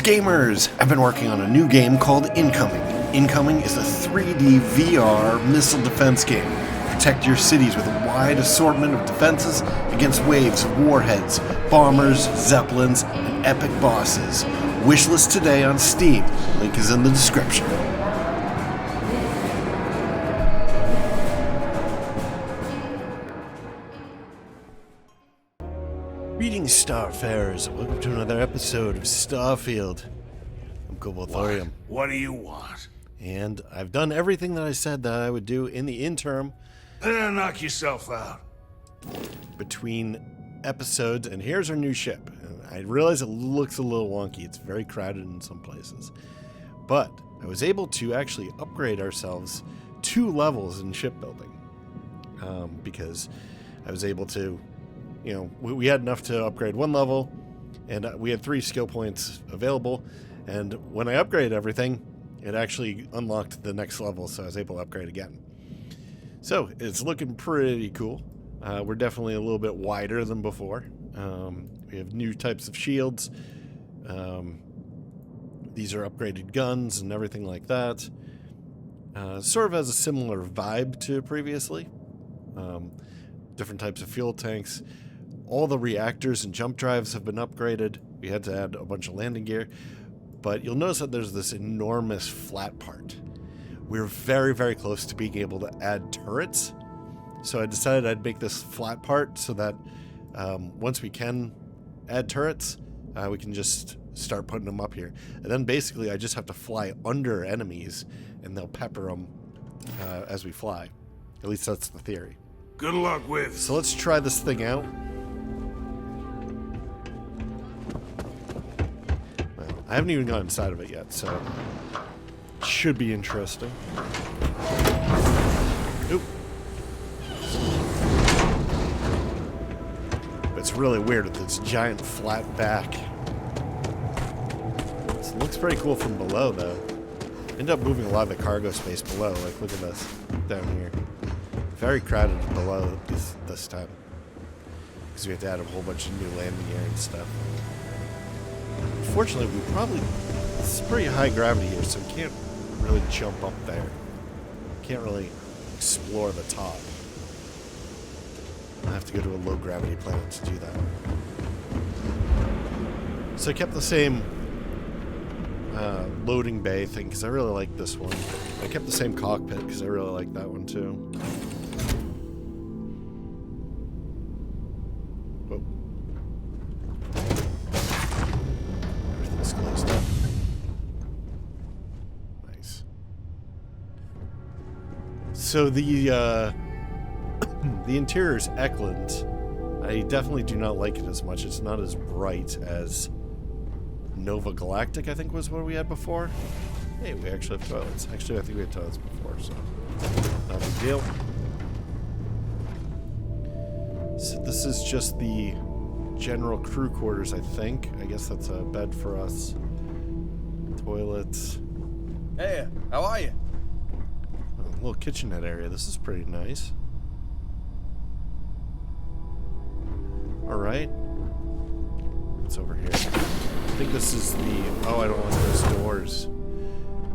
Greetings, gamers! I've been working on a new game called Incoming. Incoming is a 3D VR missile defense game. Protect your cities with a wide assortment of defenses against waves of warheads, bombers, zeppelins, and epic bosses. Wishlist today on Steam. Link is in the description. Greetings, Starfarers. Welcome to another episode of Starfield. I'm Cobalt Thorium. What do you want? And I've done everything that I said that I would do in the interim. Knock yourself out. Between episodes, and here's our new ship. I realize it looks a little wonky. It's very crowded in some places. But I was able to actually upgrade ourselves 2 levels in shipbuilding. Because I was able to, you know, we had enough to upgrade 1 level, and we had 3 skill points available. And when I upgraded everything, it actually unlocked the next level, so I was able to upgrade again. So it's looking pretty cool. We're definitely a little bit wider than before. We have new types of shields. These are upgraded guns and everything like that. Sort of has a similar vibe to previously. Different types of fuel tanks. All the reactors and jump drives have been upgraded. We had to add a bunch of landing gear. But you'll notice that there's this enormous flat part. We're very, very close to being able to add turrets. So I decided I'd make this flat part so that once we can add turrets, we can just start putting them up here. And then basically I just have to fly under enemies and they'll pepper them as we fly. At least that's the theory. Good luck with. So let's try this thing out. Well, I haven't even gone inside of it yet, so it should be interesting. Oop. It's really weird with this giant flat back. This looks pretty cool from below, though. End up moving a lot of the cargo space below. Like, look at this down here. Very crowded below this time, because we have to add a whole bunch of new landing gear and stuff. Unfortunately, this is pretty high gravity here, so we can't really jump up there. Can't really explore the top. I have to go to a low gravity planet to do that. So I kept the same loading bay thing because I really like this one. I kept the same cockpit because I really like that one too. Whoa. Everything's closed up. Nice. So the interior is excellent. I definitely do not like it as much. It's not as bright as Nova Galactic, I think was what we had before. Hey, we actually have toilets. Actually, I think we had toilets before, so not a big deal. So this is just the general crew quarters, I think. I guess that's a bed for us. Toilets. Hey, how are you? A little kitchenette area. This is pretty nice. Alright. What's over here? I think this is the... Oh, I don't want those doors.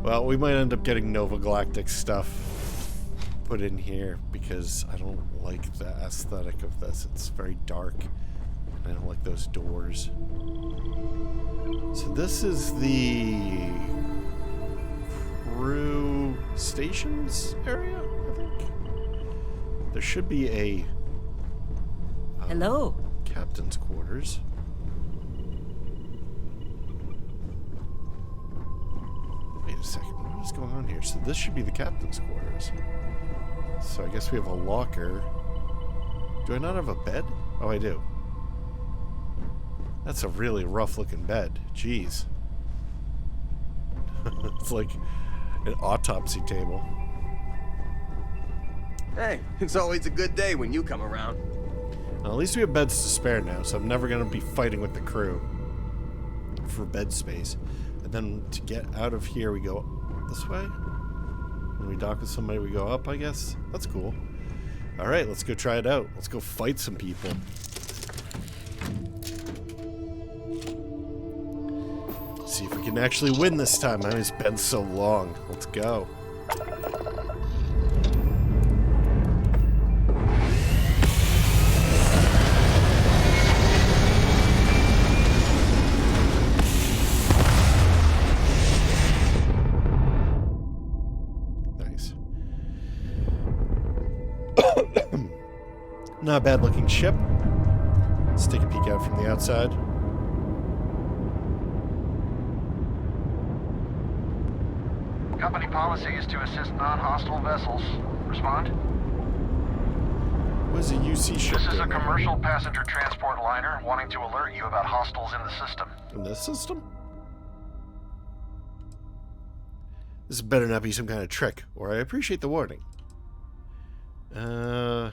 Well, we might end up getting Nova Galactic stuff put in here because I don't like the aesthetic of this. It's very dark. And I don't like those doors. So this is the crew stations area, I think. There should be a... Hello. Captain's quarters. Wait a second, what is going on here? So this should be the captain's quarters. So I guess we have a locker. Do I not have a bed? Oh, I do. That's a really rough looking bed. Jeez. It's like an autopsy table. Hey, it's always a good day when you come around. Well, at least we have beds to spare now, so I'm never going to be fighting with the crew for bed space. And then to get out of here, we go this way. When we dock with somebody, we go up, I guess. That's cool. All right, let's go try it out. Let's go fight some people. See if we can actually win this time. I mean, it's been so long. Let's go. Nice. Not a bad looking ship. Let's take a peek out from the outside. Company policy is to assist non-hostile vessels. Respond? What is a UC ship? This is a doing there? commercial passenger transport liner wanting to alert you about hostiles in the system. In this system? This better not be some kind of trick, or I appreciate the warning. There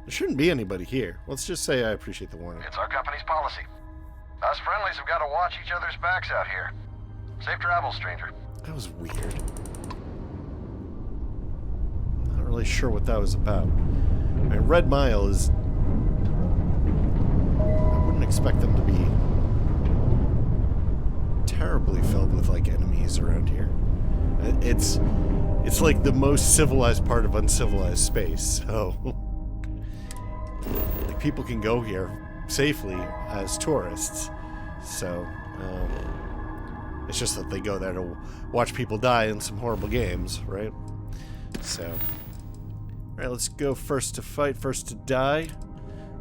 shouldn't be anybody here. Let's just say I appreciate the warning. It's our company's policy. Us friendlies have got to watch each other's backs out here. Safe travels, stranger. That was weird. Not really sure what that was about. I mean, Red Mile is... I wouldn't expect them to be terribly filled with, like, enemies around here. It's like the most civilized part of uncivilized space, so... like, people can go here safely as tourists, so... it's just that they go there to watch people die in some horrible games, right? So... Alright, let's go first to fight, first to die.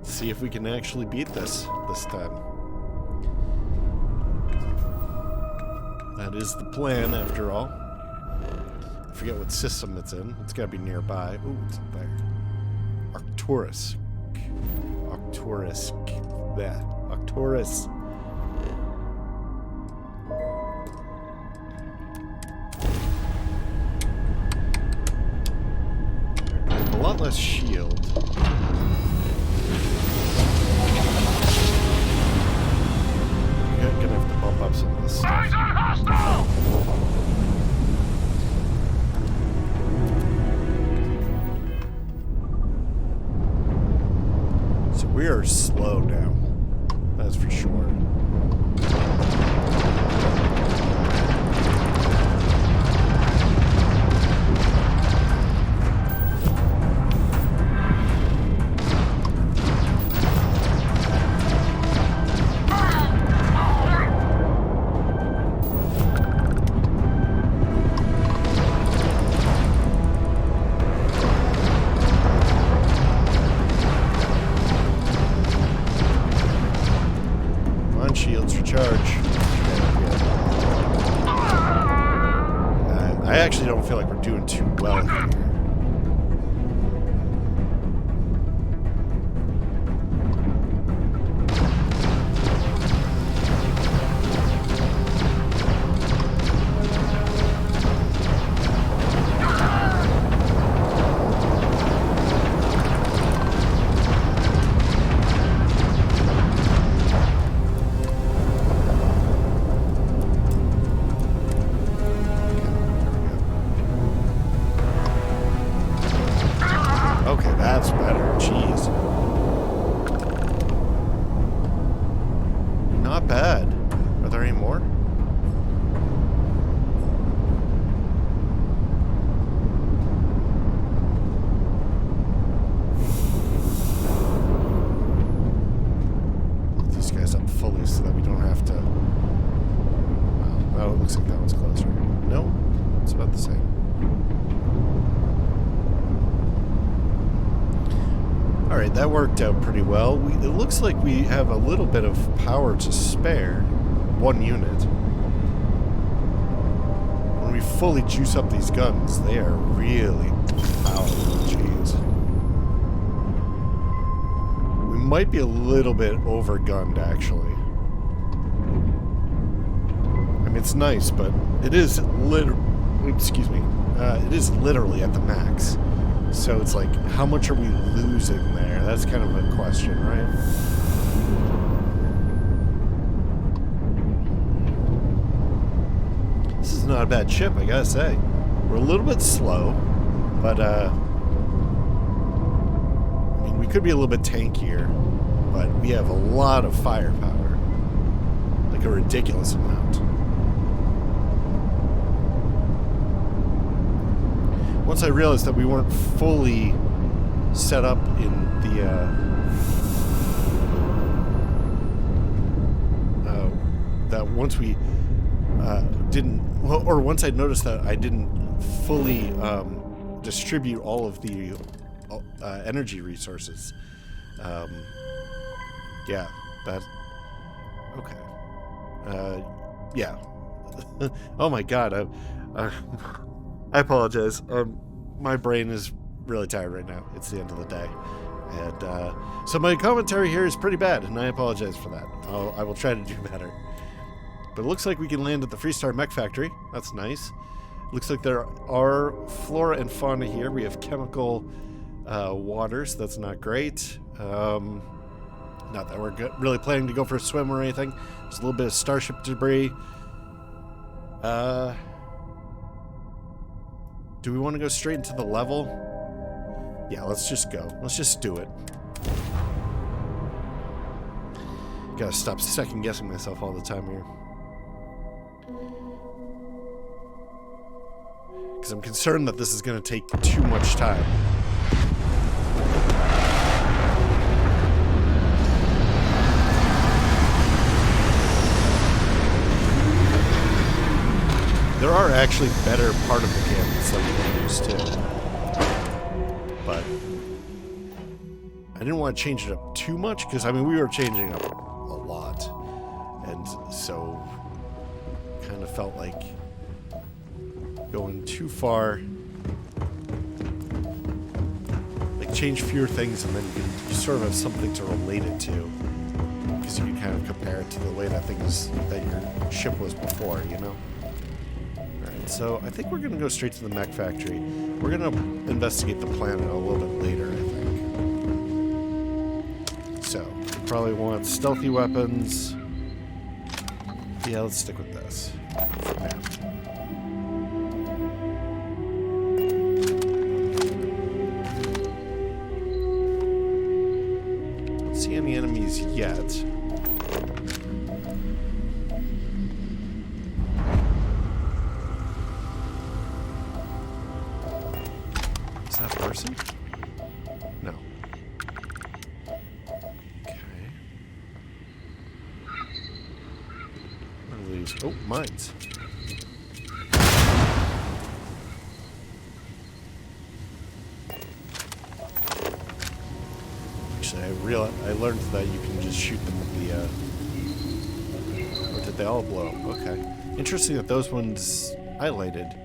See if we can actually beat this time. That is the plan, after all. I forget what system it's in. It's gotta be nearby. Ooh, it's up there. Arcturus. Arcturus. That. Arcturus. A lot less shield. Gonna have to bump up some of this stuff. Eyes on hostile! So we are slow now. That's for sure. Shields recharge. I actually don't feel like we're doing too well here. Okay, that's better. Jeez. Not bad. Are there any more? Put these guys up fully so that we don't have to... Oh, it looks like that one's closer. No, it's about the same. Alright, that worked out pretty well. It looks like we have a little bit of power to spare. One unit. When we fully juice up these guns, they are really powerful. Jeez. We might be a little bit overgunned, actually. I mean, it's nice, but it is excuse me. It is literally at the max. So it's like, how much are we losing there? That's kind of a question, right? This is not a bad ship, I gotta say. We're a little bit slow, but, I mean, we could be a little bit tankier, but we have a lot of firepower. Like a ridiculous amount. Once I realized that we weren't fully set up in the that once we once I noticed that I didn't fully distribute all of the energy resources. Yeah, that. Okay. Yeah. Oh my God. I apologize. My brain is really tired right now. It's the end of the day. And so my commentary here is pretty bad, and I apologize for that. I will try to do better. But it looks like we can land at the Freestar Mech Factory. That's nice. Looks like there are flora and fauna here. We have chemical waters. That's not great. Not that we're really planning to go for a swim or anything. There's a little bit of starship debris. Do we want to go straight into the level? Yeah, let's just go. Let's just do it. Gotta stop second guessing myself all the time here. Because I'm concerned that this is going to take too much time. There are actually better particle cannons that we can use too. But I didn't want to change it up too much because, I mean, we were changing up a lot. And so kind of felt like going too far. Like change fewer things and then you sort of have something to relate it to. Because you can kind of compare it to the way that your ship was before, you know? So I think we're going to go straight to the mech factory. We're going to investigate the planet a little bit later, I think. So, we probably want stealthy weapons. Yeah, let's stick with this for now. Don't see any enemies yet. No. Okay. What are these? Oh, mines. Actually, I learned that you can just shoot them with the, or did they all blow up? Okay. Interesting that those ones highlighted.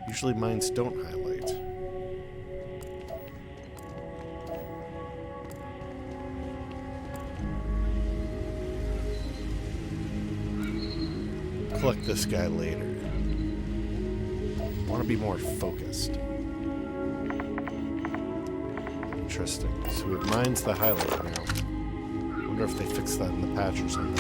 Usually mines don't highlight. Collect this guy later. I want to be more focused. Interesting. So we have mines that highlight now. I wonder if they fixed that in the patch or something.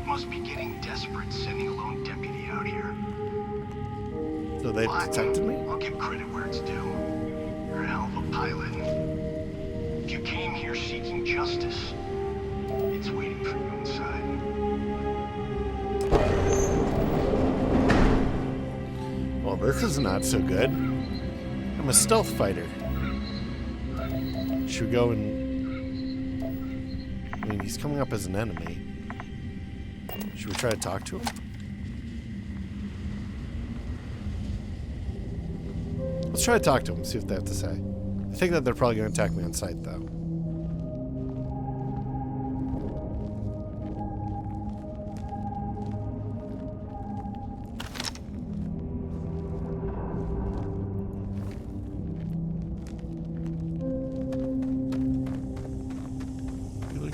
Must be getting desperate sending a lone deputy out here. So they detected me? I'll give credit where it's due. You're a hell of a pilot. If you came here seeking justice, it's waiting for you inside. Well, this is not so good. I'm a stealth fighter. Should we go and... I mean, he's coming up as an enemy. Should we try to talk to him? Let's try to talk to him, see what they have to say. I think that they're probably going to attack me on sight, though.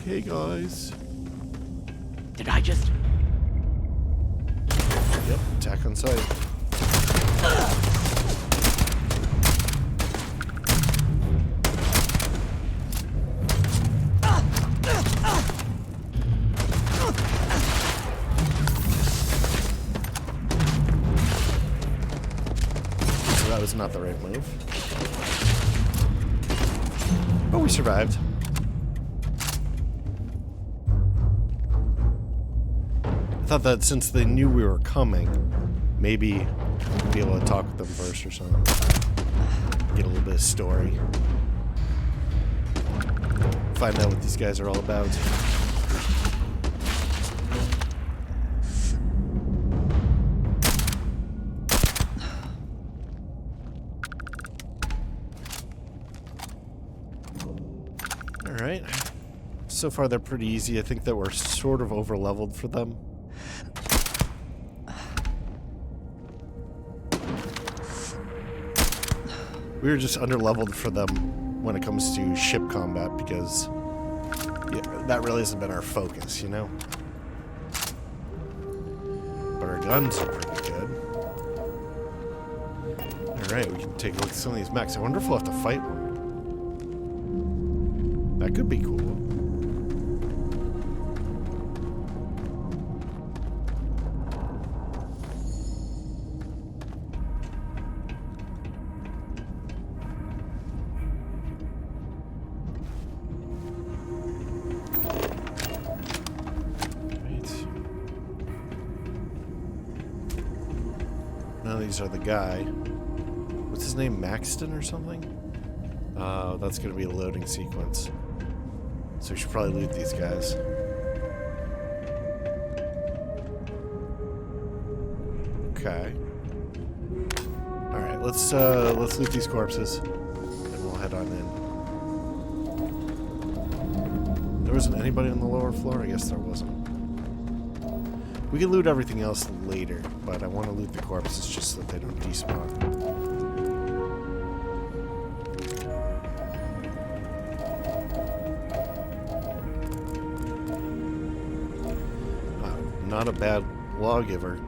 like, hey guys. Did I just... Yep, attack on sight. So that was not the right move. But we survived. I thought that since they knew we were coming, maybe we'd be able to talk with them first or something. Get a little bit of story. Find out what these guys are all about. Alright. So far they're pretty easy. I think that we're sort of over-leveled for them. We were just under-leveled for them when it comes to ship combat because that really hasn't been our focus, you know? But our guns are pretty good. Alright, we can take a look at some of these mechs. I wonder if we'll have to fight one. That could be cool. None of these are the guy. What's his name? Maxton or something? That's going to be a loading sequence. So we should probably loot these guys. Okay. Alright, let's loot these corpses. And we'll head on in. There wasn't anybody on the lower floor? I guess there wasn't. We can loot everything else later, but I want to loot the corpses just so that they don't despawn. Not a bad lawgiver.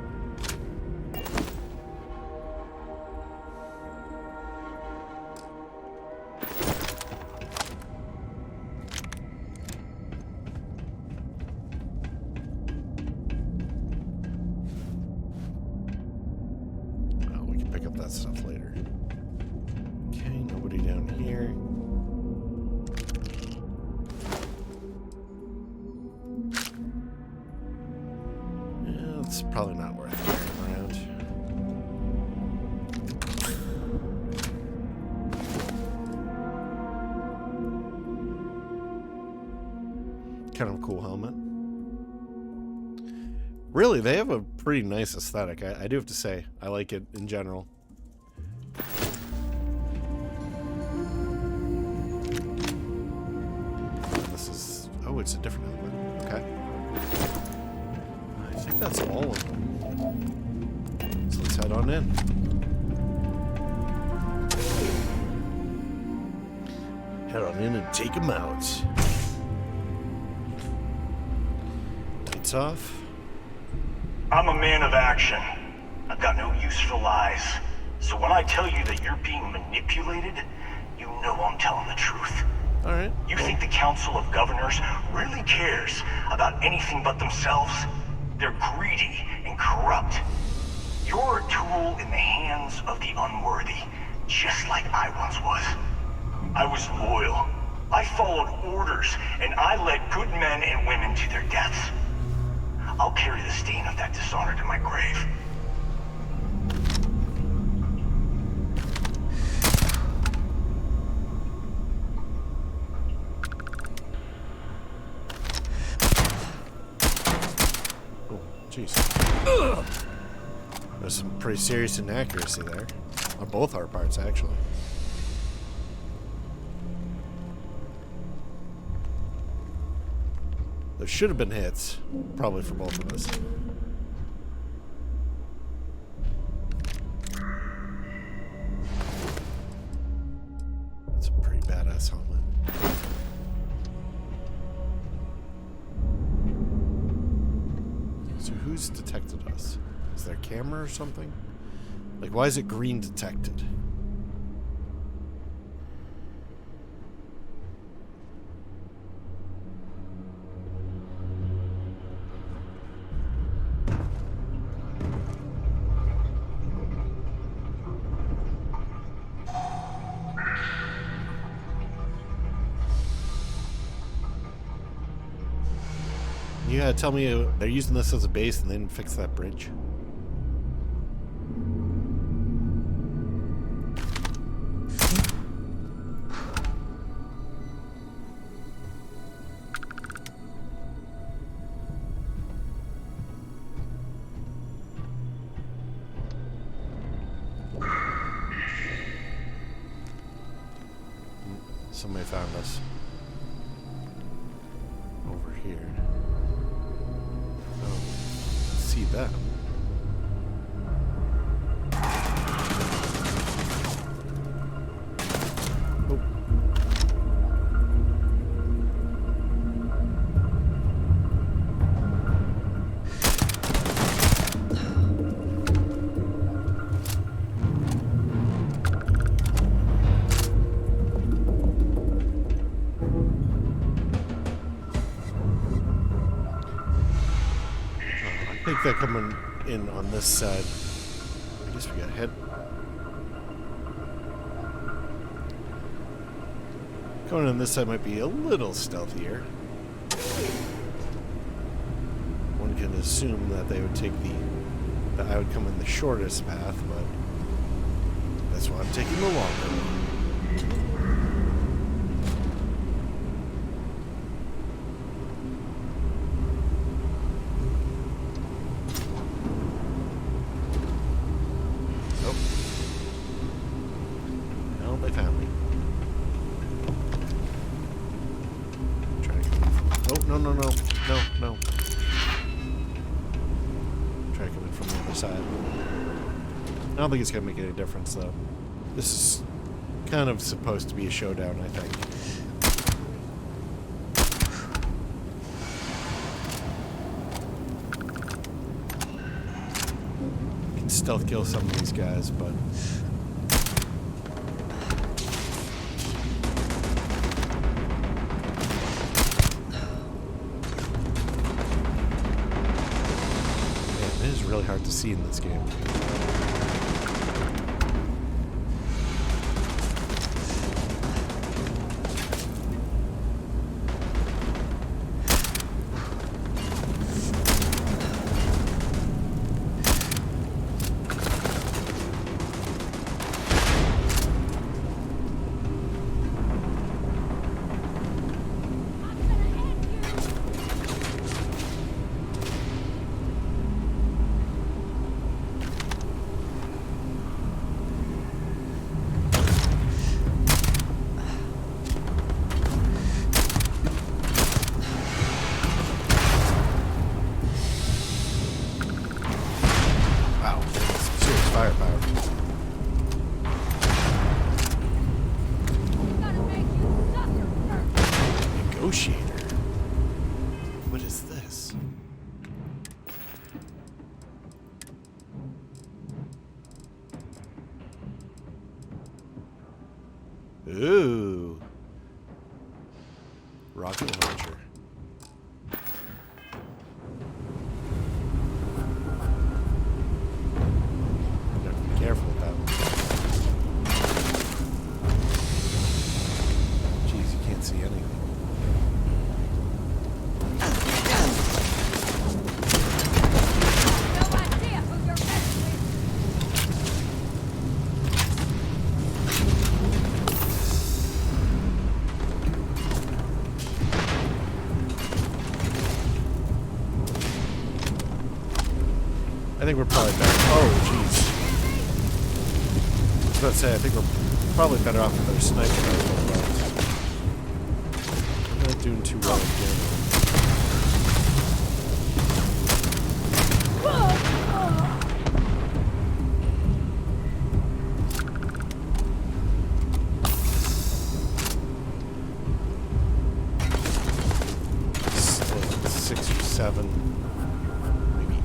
Oh, we can pick up that stuff later. Okay, nobody down here. It's probably not worth carrying around. Kind of a cool helmet. Really, they have a pretty nice aesthetic. I do have to say, I like it in general. This is... oh, it's a different helmet. Okay. I think that's all of them. So let's head on in. Head on in and take them out. Lights off. I'm a man of action. I've got no use for lies. So when I tell you that you're being manipulated, you know I'm telling the truth. Alright. You think the Council of Governors really cares about anything but themselves? They're greedy and corrupt. You're a tool in the hands of the unworthy, just like I once was. I was loyal. I followed orders, and I led good men and women to their deaths. I'll carry the stain of that dishonor to my grave. Oh, jeez. There's some pretty serious inaccuracy there. On both our parts, actually. There should have been hits, probably for both of us. That's a pretty badass helmet. So who's detected us? Is there a camera or something? Like, why is it green detected? You gotta tell me they're using this as a base and they didn't fix that bridge. Somebody found us. Over here. Oh, see that. Oh. I think they're coming in on this side. I guess we got head. Coming on this side might be a little stealthier. One can assume that they would take that I would come in the shortest path, but that's why I'm taking the longer one. They found me. Try to come in from... Oh, no. Try to come in from the other side. I don't think it's going to make any difference, though. This is kind of supposed to be a showdown, I think. I can stealth kill some of these guys, but... really hard to see in this game. What is this? Ooh. Rocket launcher. You have to be careful with that one. Jeez, you can't see anything. I think we're probably better. Oh, jeez. I was about to say, I think we're probably better off with our sniper rifle. I'm not doing too well again. Still 6 or 7, maybe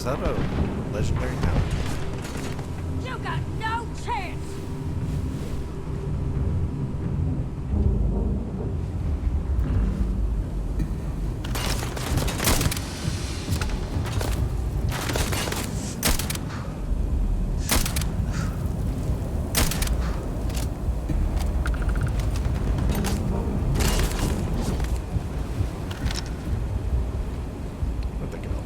Is that a legendary now? You got no chance! What the hell?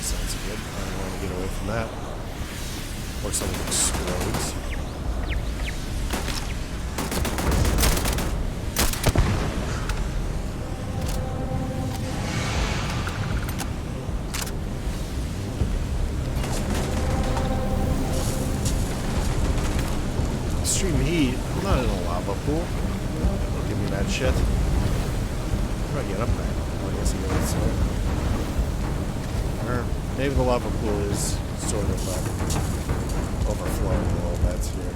Sounds good. I want to get away from that. Or something explodes. Extreme heat. I'm not in a lava pool. Don't give me that shit. How do I get up there? Oh, I guess I go this way. Or maybe the lava pool is sort of overflowing a little bit here.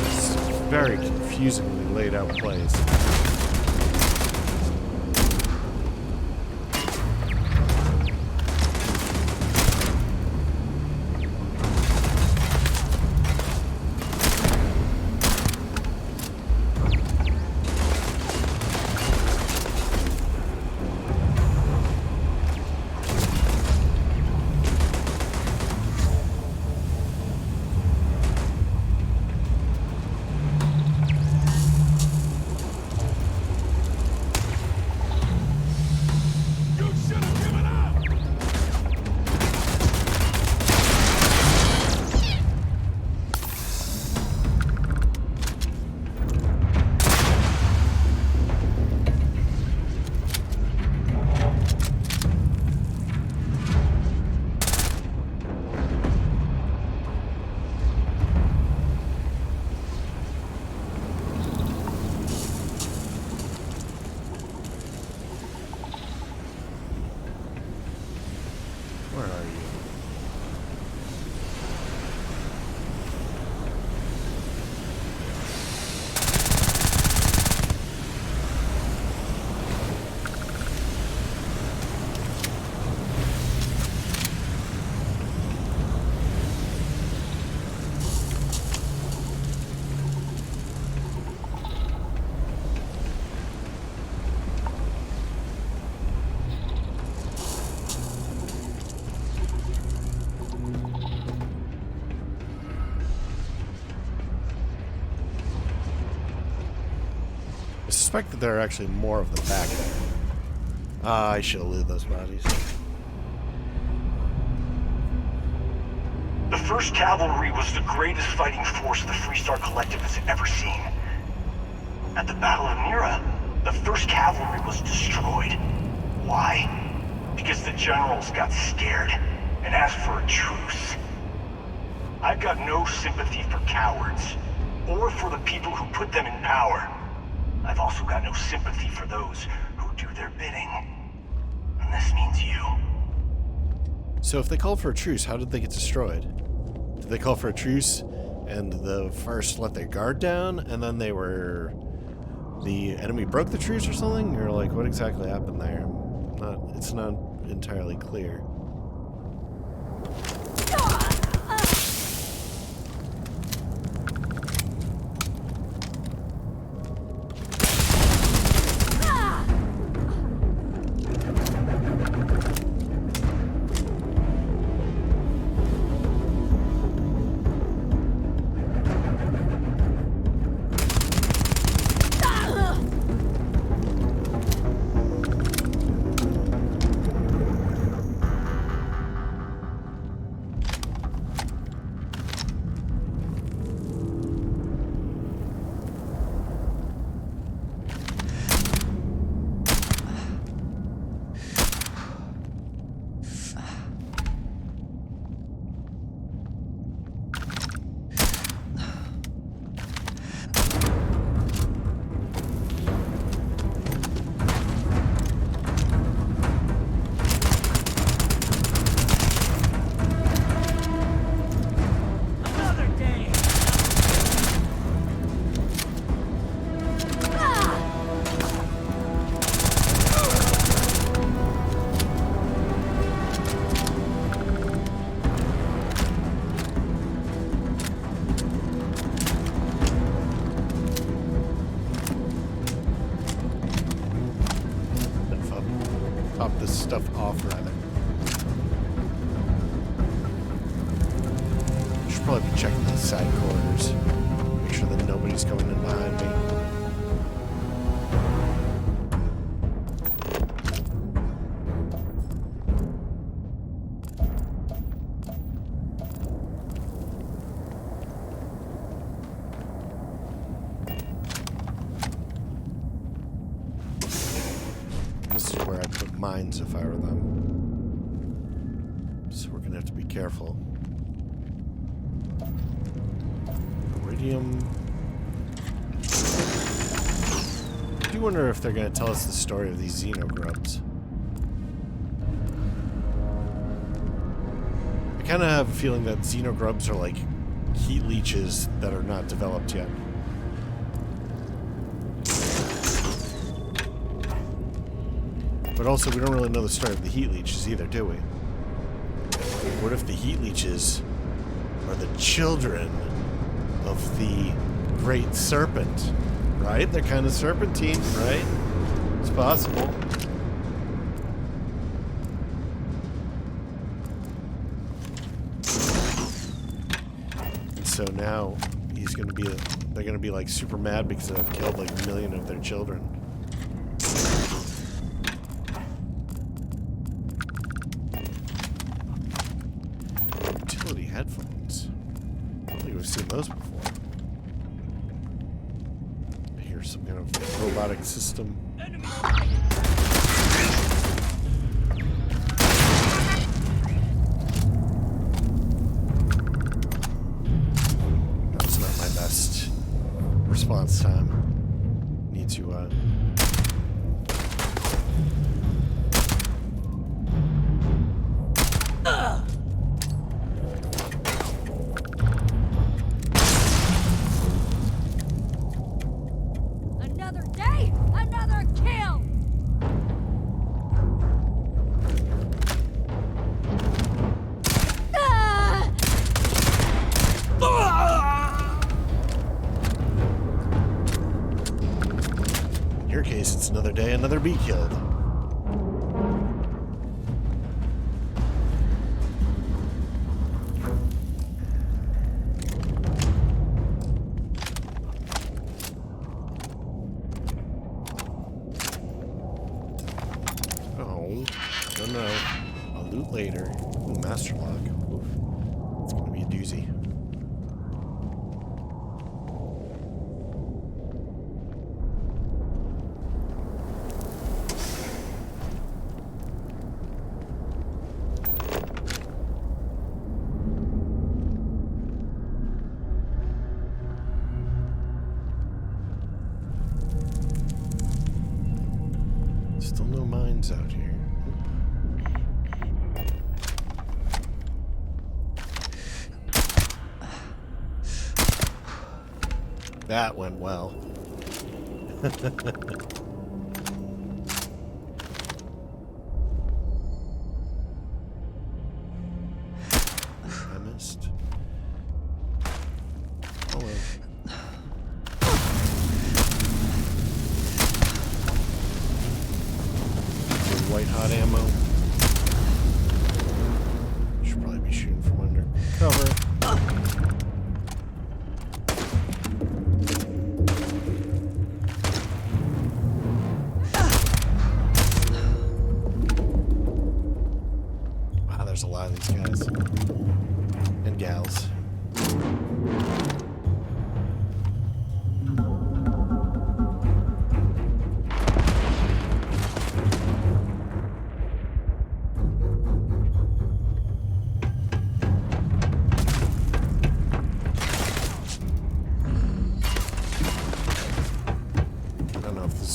It's a very confusingly laid out place. Where are you? I suspect that there are actually more of them back there. Ah, I should have looted those bodies. The 1st Cavalry was the greatest fighting force the Freestar Collective has ever seen. At the Battle of Mira, the 1st Cavalry was destroyed. Why? Because the generals got scared and asked for a truce. I've got no sympathy for cowards, or for the people who put them in power. I've also got no sympathy for those who do their bidding. And this means you. So if they called for a truce, how did they get destroyed? Did they call for a truce and the first let their guard down and then the enemy broke the truce or something? Or like what exactly happened there? It's not entirely clear. Pop this stuff off, rather. Should probably be checking these side corridors. Make sure that nobody's coming in behind me. This is where I put mines if I were them. So we're gonna have to be careful. Iridium. I do wonder if they're gonna tell us the story of these xenogrubs. I kind of have a feeling that xenogrubs are like heat leeches that are not developed yet. But also, we don't really know the story of the heat leeches either, do we? What if the heat leeches are the children of the great serpent? Right? They're kind of serpentine, right? It's possible. And so now they're gonna be like super mad because I've killed like a million of their children. Headphones. I don't think we've seen those before. I hear some kind of robotic system. That was not my best response time. Need to it's another day, another bee killed. Oh, no. I'll loot later. Ooh, master lock. Oof. It's gonna be a doozy. Still no mines out here. That went well. I missed. Oh well. White hot ammo. Should probably be shooting from under cover. Wow, there's a lot of these guys and gals.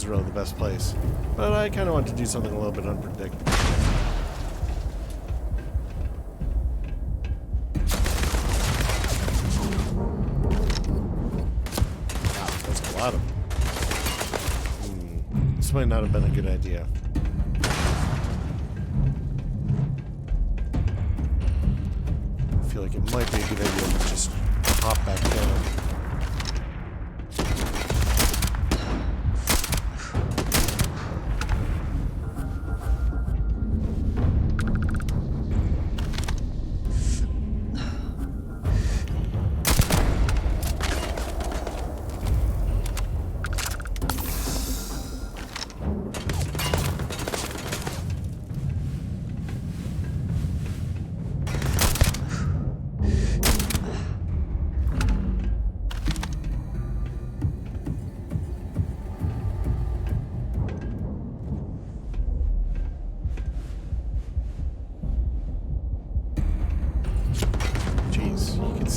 Really the best place, but I kind of want to do something a little bit unpredictable. Wow, that's a lot of them. This might not have been a good idea. I feel like it might be a good idea to just hop back down.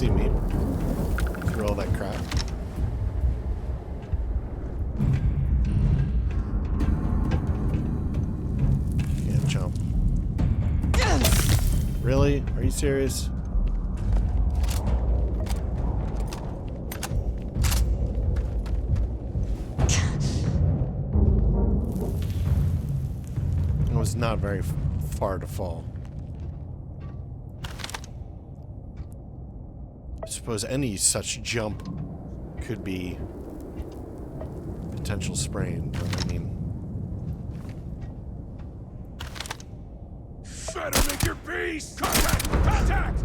see me through all that crap. Can't jump. Really? Are you serious? It was not very far to fall. I suppose any such jump could be potential sprain, but I mean... Better make your peace! Contact! Contact!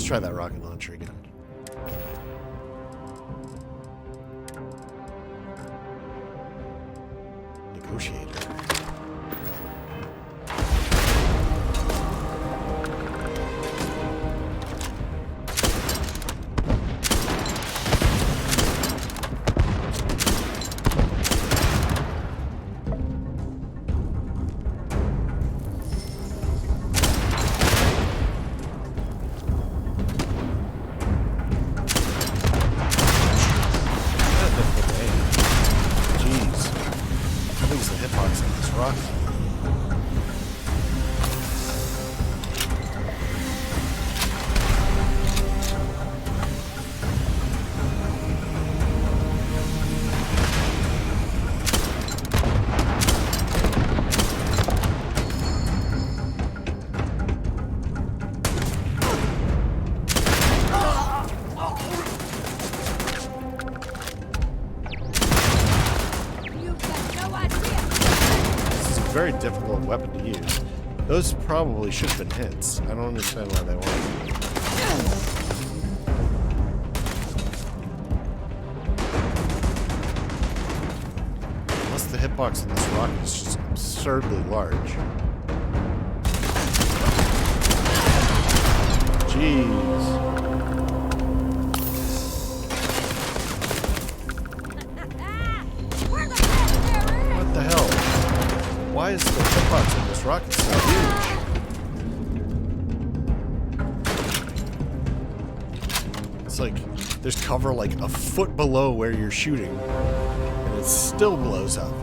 Try that rocket launcher again. Negotiator. Very difficult weapon to use. Those probably should have been hits. I don't understand why they weren't. Unless the hitbox in this rocket is just absurdly large. Jeez. What the hell? Why is the hitbox in this rocket so huge? It's like there's cover like a foot below where you're shooting, and it still blows up.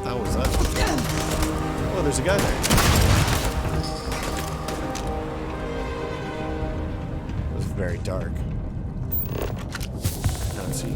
How was that? Oh, there's a guy there. It was very dark. Can't see.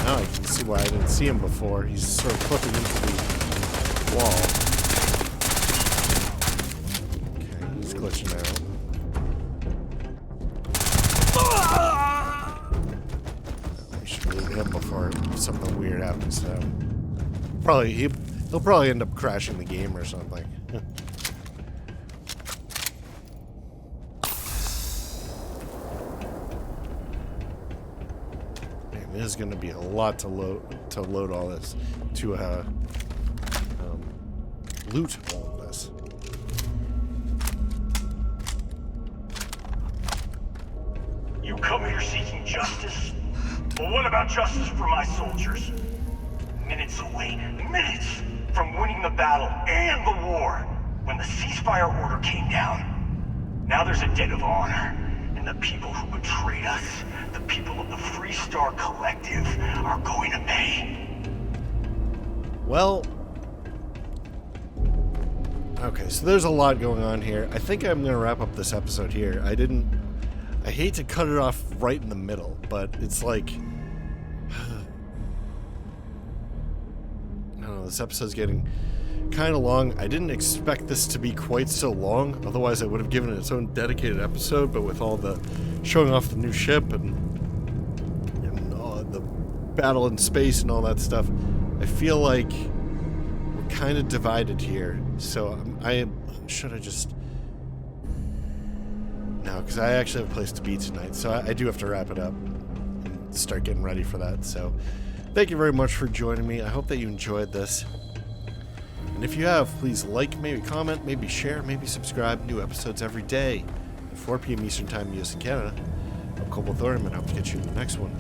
Now I can see why I didn't see him before. He's sort of clipping into the wall. Okay, he's glitching out. We should leave him before something weird happens to him. Probably he'll probably end up crashing the game or something. It is going to be a lot to load all this, to loot all of this. You come here you're seeking justice? Well, what about justice for my soldiers? Minutes away, minutes from winning the battle and the war, when the ceasefire order came down. Now there's a debt of honor, and the people who betrayed us, the people of the Freestar Collective, are going to pay. Well, okay, so there's a lot going on here. I think I'm going to wrap up this episode here. I hate to cut it off right in the middle, but it's like, I don't know, this episode's getting kind of long. I didn't expect this to be quite so long, otherwise I would have given it its own dedicated episode, but with all the showing off the new ship and all the battle in space and all that stuff, I feel like we're kind of divided here. So should I just... No, because I actually have a place to be tonight, so I do have to wrap it up and start getting ready for that. So thank you very much for joining me. I hope that you enjoyed this. And if you have, please like, maybe comment, maybe share, maybe subscribe. New episodes every day at 4 p.m. Eastern Time, US and Canada. I'm Cobalt Thorium, and I hope to get you in the next one.